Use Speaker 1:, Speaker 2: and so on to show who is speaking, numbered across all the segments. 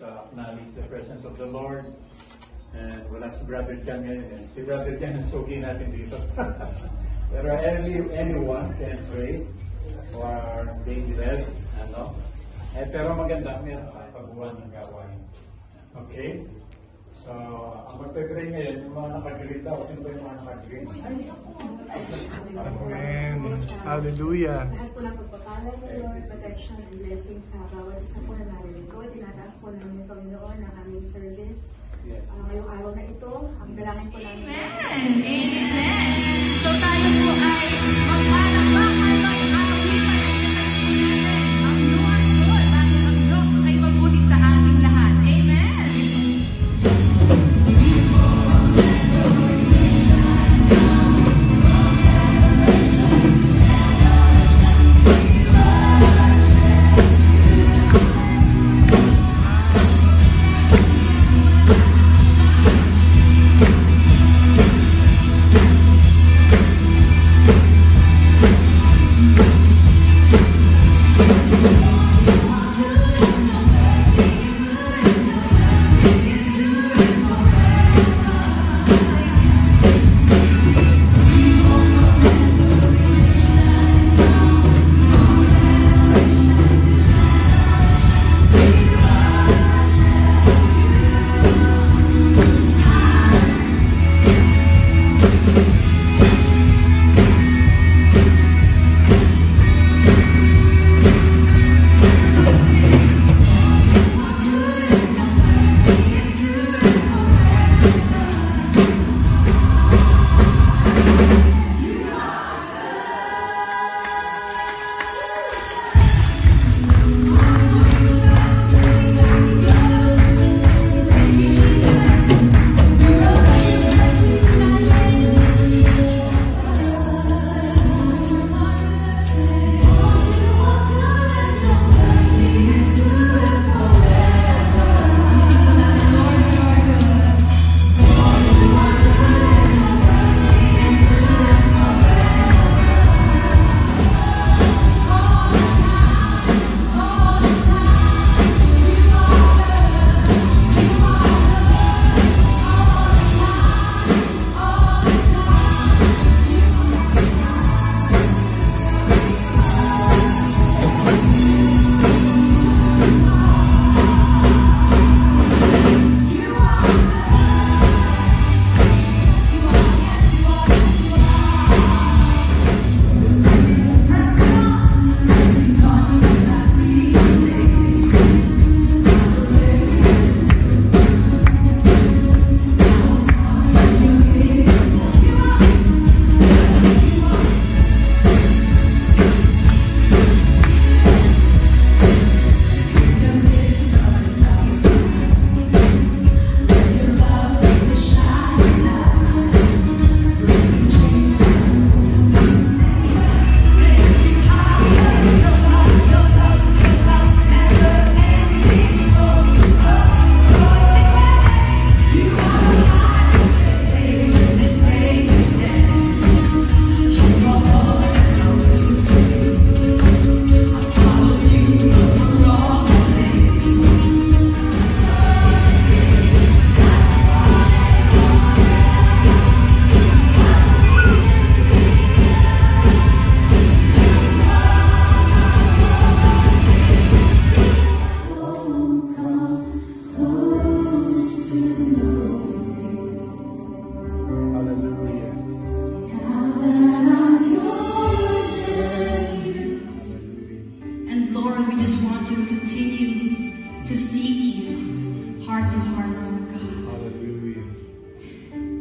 Speaker 1: acknowledge the presence of the Lord. And wala si Brother Chan ngayon. Si Brother Chan ang suki natin dito. Pero anyone can pray for being led. Pero maganda, meron pagbuwan ng gawain. Okay? So, ang magpe-pray ngayon, yung mga naka-green daw. Sino ba yung mga naka-green?
Speaker 2: Amen. Hallelujah.
Speaker 3: Lahat po ng pagpapala ng Lord, protection and blessings sa bawat isa po na narinig ko. Tinataas po namin, Panginoon, ang aming service.
Speaker 1: Yes.
Speaker 3: Ngayong araw na ito, ang dalangin po namin.
Speaker 4: Amen! Amen! So tayo po ay magpalakpakan ng awitan ang Lord God dahil ang Diyos ay mabuti sa ating lahat. Amen!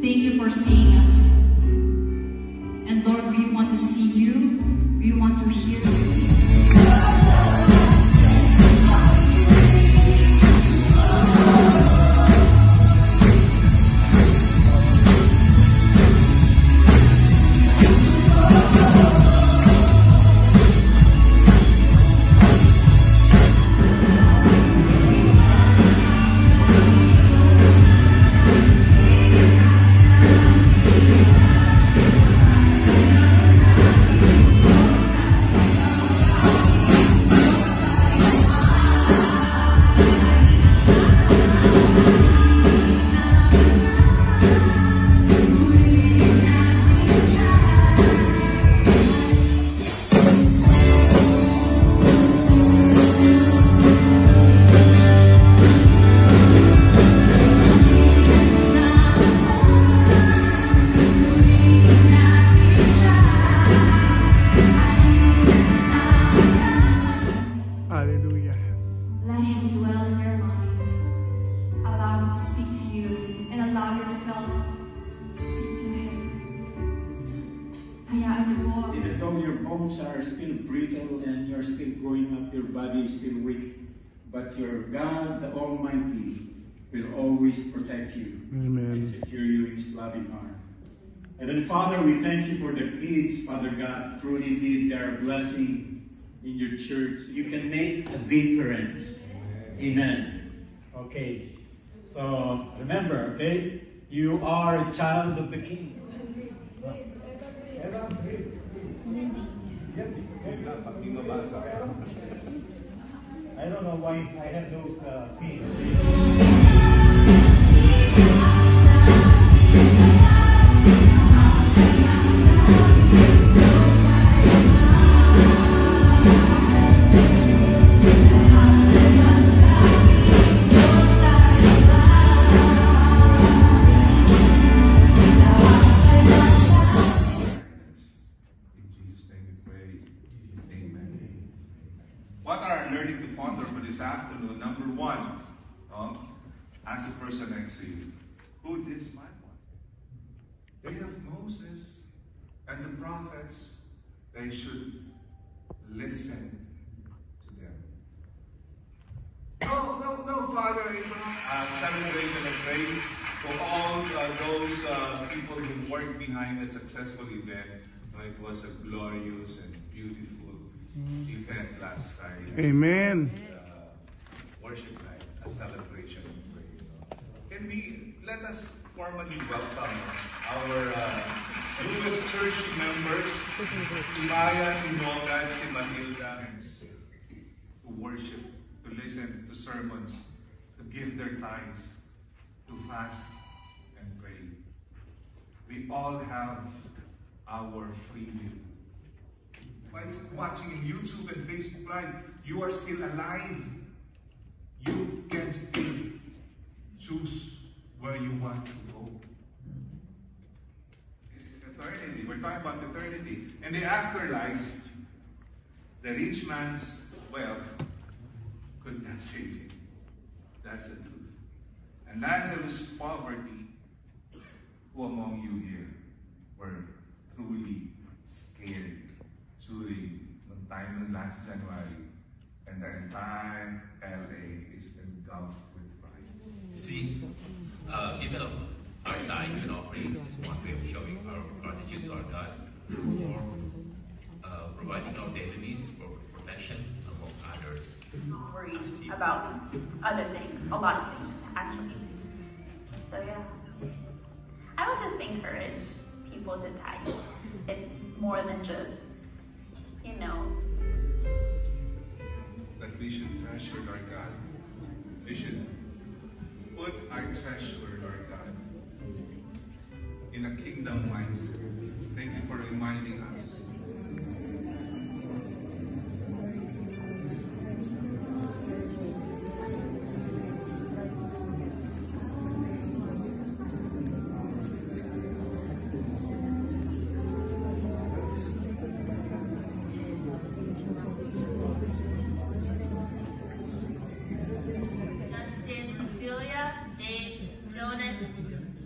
Speaker 4: Thank you for seeing us. And Lord, we want to see you. We want to hear you. to speak to you and allow yourself to speak to Him. Hayaan niyo po.
Speaker 5: Even though your bones are still brittle and you're still growing up, your body is still weak, but your God, the Almighty, will always protect you and secure you in His loving arm. Heavenly Father, we thank you for the kids, Father God. Truly, indeed, they are a blessing in your church. You can make a difference. Amen. Okay. So, remember, okay? You are a child of the King.
Speaker 1: I don't know why I have those pins.
Speaker 6: What are our learning to ponder for this afternoon? Number one, ask the person next to you, who this man was? They have Moses and the prophets. They should listen to them. No, Father Abraham. Celebration of grace for all those people who worked behind a successful event. It was a glorious and beautiful event last Friday.
Speaker 2: Amen.
Speaker 6: Worship night, a celebration of praise. Can we let us formally welcome our newest church members, Maya, si Nogan, si Matilda, and Sid, to worship, to listen to sermons, to give their times, to fast and pray. We all have our free will. While watching in YouTube and Facebook Live, you are still alive. You can still choose where you want to go. This is eternity. We're talking about eternity. And the afterlife, the rich man's wealth could not save him. That's the truth. And Lazarus' poverty, who among you here were truly scared during the time of last January, and the entire LA is engulfed with pride?
Speaker 7: See, giving up our tithes and offerings is one way of showing our gratitude to our God for providing our daily needs for protection among others.
Speaker 8: Worries about other things, a lot of things, actually. So yeah, I would just encourage people to tithe. It's more than just,
Speaker 6: that we should treasure our God. We should put our treasure, our God, in a kingdom mindset. Thank you for reminding us.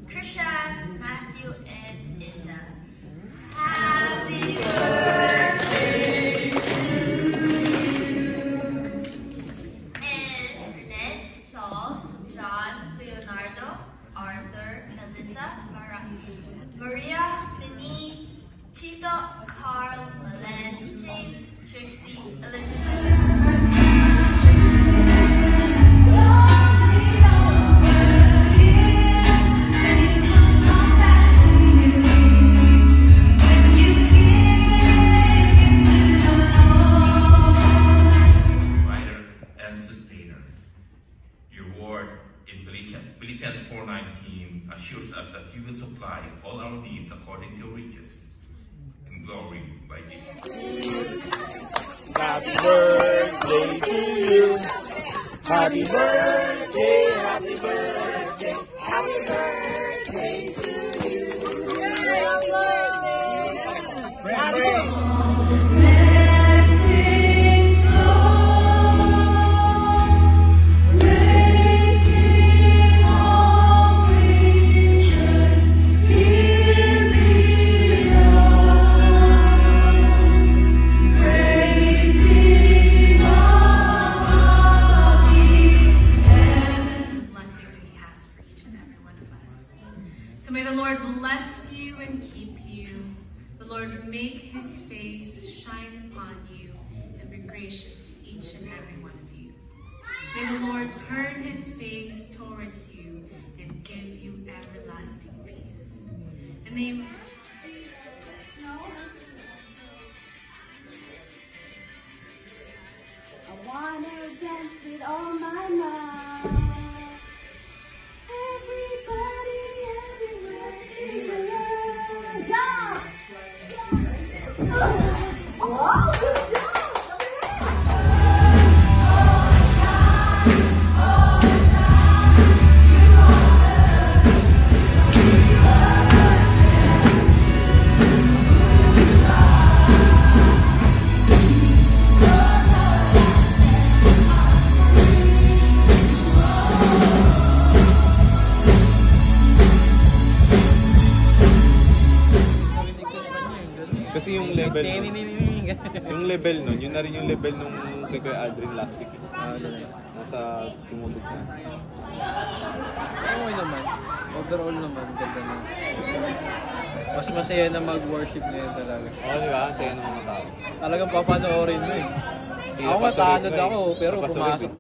Speaker 9: Christian, Matthew, and Isa. Happy birthday to you. And next, Saul, John, Leonardo, Arthur, Melissa, Maria, Vinny, Tito, Carl, Malen, James, Trixie, Elizabeth.
Speaker 7: Philippians 4:19 assures us that you will supply all our needs according to your riches in glory by Jesus.
Speaker 2: Happy birthday to you. Happy birthday, happy birthday, happy birthday to you. Happy birthday. Happy birthday.
Speaker 9: Blessings fall, raising all.
Speaker 4: May the Lord bless you and keep you. The Lord make his face shine upon you and be gracious to each and every one of you. May the Lord turn his face towards you and give you everlasting peace. And may
Speaker 10: I wanna dance with all my might. Everybody, everywhere, sing along. Jump! Wow, good job!
Speaker 11: Kasi yung level nun, yun na rin yung level nung kay Kuya Aldrin last week. Nasa tumutog na.
Speaker 12: Okay naman. Overall naman, ganda na. Mas masaya na mag-worship ngayon talaga.
Speaker 11: Oo, di ba? Masaya ng mga tao.
Speaker 12: Talagang papanoorin mo eh.
Speaker 11: Sige,
Speaker 12: Ako
Speaker 11: pasunod
Speaker 12: matanod
Speaker 11: na eh.
Speaker 12: ako, pero
Speaker 11: Pasunod
Speaker 12: pumasok.